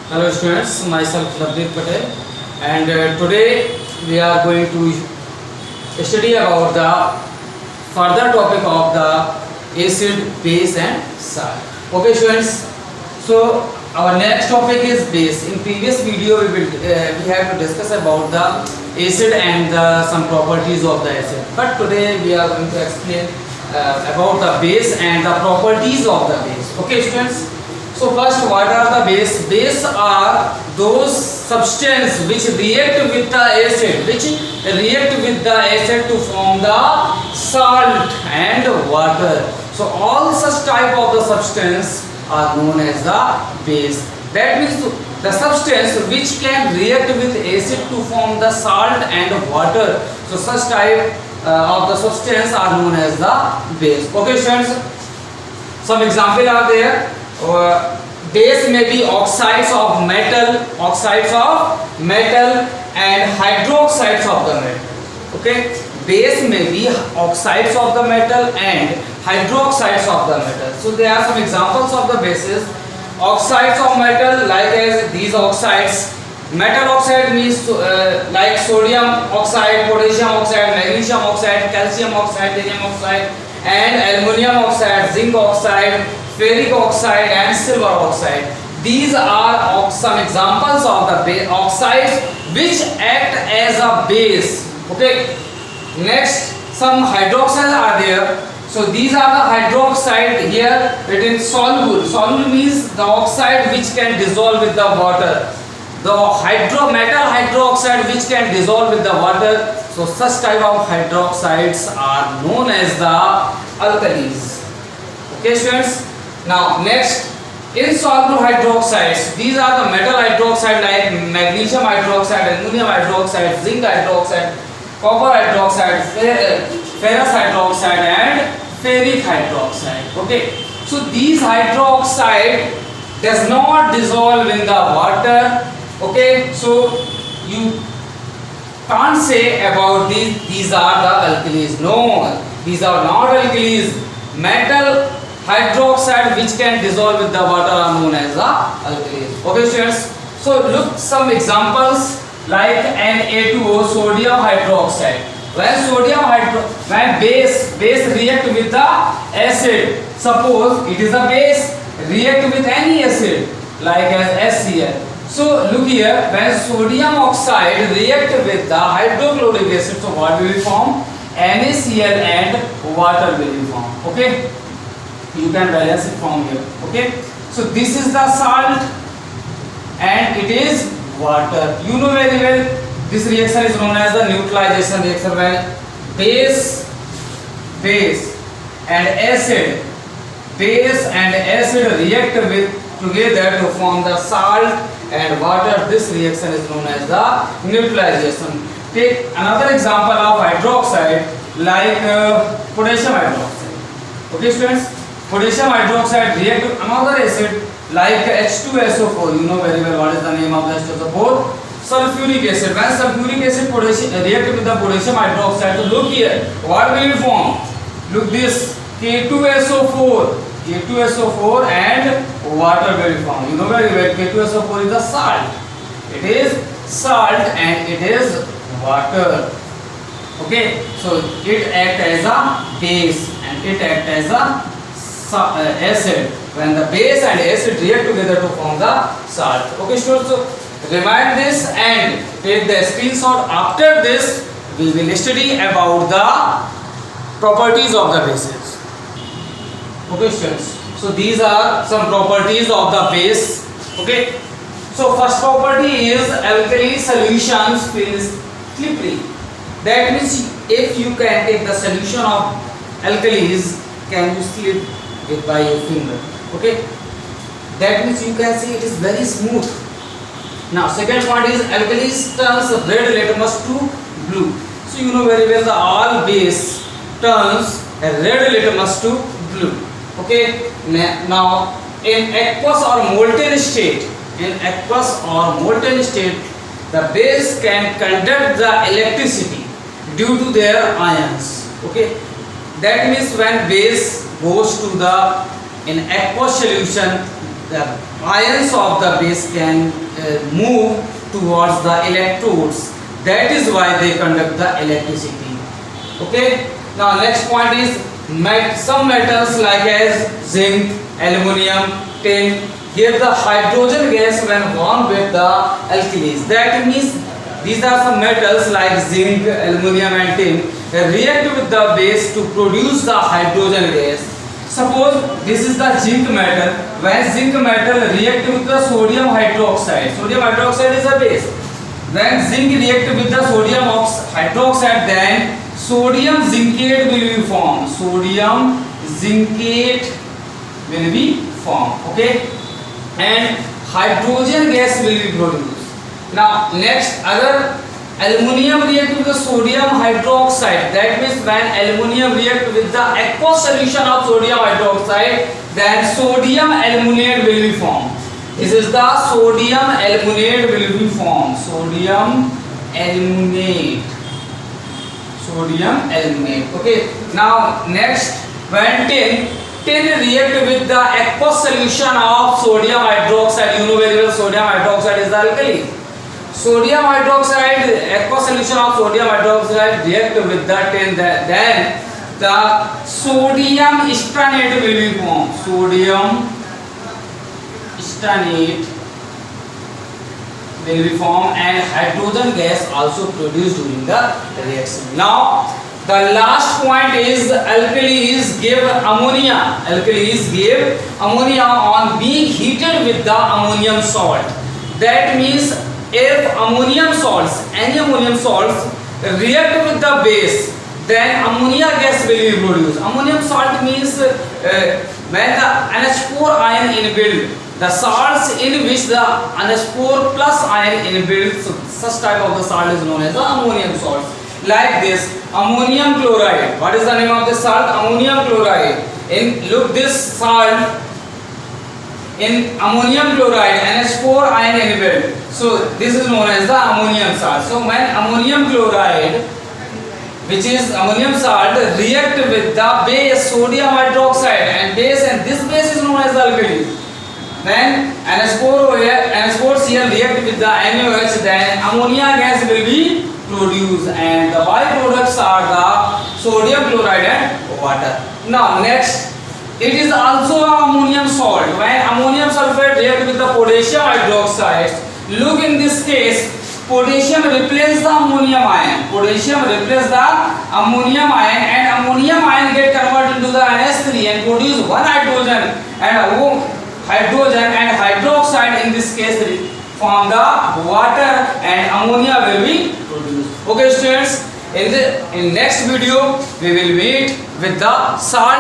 Hello students, myself Navdeep Patel, and today we are going to study about the further topic of the acid, base and salt. Okay students, so our next topic is base. In previous video we have to discuss about the acid and some properties of the acid, but today we are going to explain about the base and the properties of the base. Okay students. So first, what are the base? Base are those substance which react with the acid, to form the salt and water. So all such type of the substance are known as the base. That means the substance which can react with acid to form the salt and water. So such type of the substance are known as the base. Okay students, some example are there. Base may be oxides of metal and hydroxides of the metal. Okay, base may be oxides of the metal and hydroxides of the metal. So there are some examples of the bases. Oxides of metal, like as these oxides. Metal oxide means like sodium oxide, potassium oxide, magnesium oxide, calcium oxide, titanium oxide, and aluminum oxide, zinc oxide, ferric oxide and silver oxide. These are some examples of the oxides which act as a base. Okay. Next, some hydroxides are there. So these are the hydroxide here written soluble. Soluble means the oxide which can dissolve with the water. The metal hydroxide which can dissolve with the water. So such type of hydroxides are known as the alkalis. Okay students. Now next, insoluble hydroxides. These are the metal hydroxide like magnesium hydroxide, aluminum hydroxide, zinc hydroxide, copper hydroxide, ferrous hydroxide and ferric hydroxide. Okay, so these hydroxide does not dissolve in the water. Okay, so you can't say about these are the alkalis. No, these are not alkalis. Metal hydroxide which can dissolve with the water are known as the alkalis. Okay students, so look some examples like Na2O, sodium hydroxide. When base react with the acid, suppose it is a base react with any acid like as HCl. So look here, when sodium oxide react with the hydrochloric acid, so what will form? NaCl and water will form. Okay, you can balance it from here. Okay, so this is the salt and it is water. You know very well this reaction is known as the neutralization reaction, when base and acid react with together to form the salt and water. This reaction is known as the neutralization. Take another example of hydroxide like potassium hydroxide. Okay students, potassium hydroxide react with another acid like H2SO4. You know very well what is the name of the H2SO4? Sulfuric acid. When sulfuric acid react with the potassium hydroxide, so look here, what will it form? Look this, K2SO4 and water will form. You know very well K2SO4 is the salt. It is salt and it is water. Okay, so it acts as a base and it acts as a acid. When the base and acid react together to form the salt. Okay students, so remind this and take the screenshot. After this we will study about the properties of the bases. Okay students, so these are some properties of the base. Okay, so first property is alkali solutions feels slippery. That means if you can take the solution of alkalis, can you slip it by your finger? Okay, that means you can see it is very smooth. Now second point is alkalis turns red litmus to blue. So you know very well the all base turns a red litmus to blue. Okay, now in aqueous or molten state, the base can conduct the electricity due to their ions. Okay, that means when base goes to the in aqueous solution, the ions of the base can move towards the electrodes. That is why they conduct the electricity. Okay. Now next point is some metals like as zinc, aluminium, tin give the hydrogen gas when warmed with the alkalis. That means these are some metals like zinc, aluminium and tin react with the base to produce the hydrogen gas. Suppose this is the zinc metal. When zinc metal react with the sodium hydroxide, sodium hydroxide is a base. When zinc react with the sodium hydroxide, then sodium zincate will be formed. Sodium zincate will be formed. Okay, and hydrogen gas will be produced. Now next, other aluminium react with the sodium hydroxide. That means when aluminium react with the aqueous solution of sodium hydroxide, then sodium aluminate will be formed. This is the sodium aluminate will be formed. Sodium aluminate. Sodium aluminate. Okay. Now next, when tin react with the aqueous solution of sodium hydroxide. You know very well sodium hydroxide is the alkali. Sodium hydroxide, aqueous solution of sodium hydroxide react with the tin, then the sodium stannate will be formed. Sodium stannate will be formed and hydrogen gas also produced during the reaction. Now the last point is alkalis give ammonia. Alkalis give ammonia on being heated with the ammonium salt. That means if ammonium salts, any ammonium salts react with the base, then ammonia gas will be produced. Ammonium salt means when the NH4 ion inbuilt, the salts in which the NH4 plus ion inbuilt, so such type of the salt is known as the ammonium salt. Like this, ammonium chloride. What is the name of this salt? Ammonium chloride. Look this salt. In ammonium chloride, NH4 ion inbuilt. So this is known as the ammonium salt. So when ammonium chloride, which is ammonium salt, react with the base sodium hydroxide and this base is known as the alkali. Then NH4Cl react with the NaOH, then ammonia gas will be produced and the byproducts are the sodium chloride and water. Now next, it is also ammonium salt. When ammonium sulfate react with the potassium hydroxide, look in this case, potassium replaces the ammonium ion. Potassium replaces the ammonium ion and ammonium ion get converted into the NH3 and produce one hydrogen and hydroxide in this case form the water and ammonia will be produced. Okay students, in next video we will meet with the salt.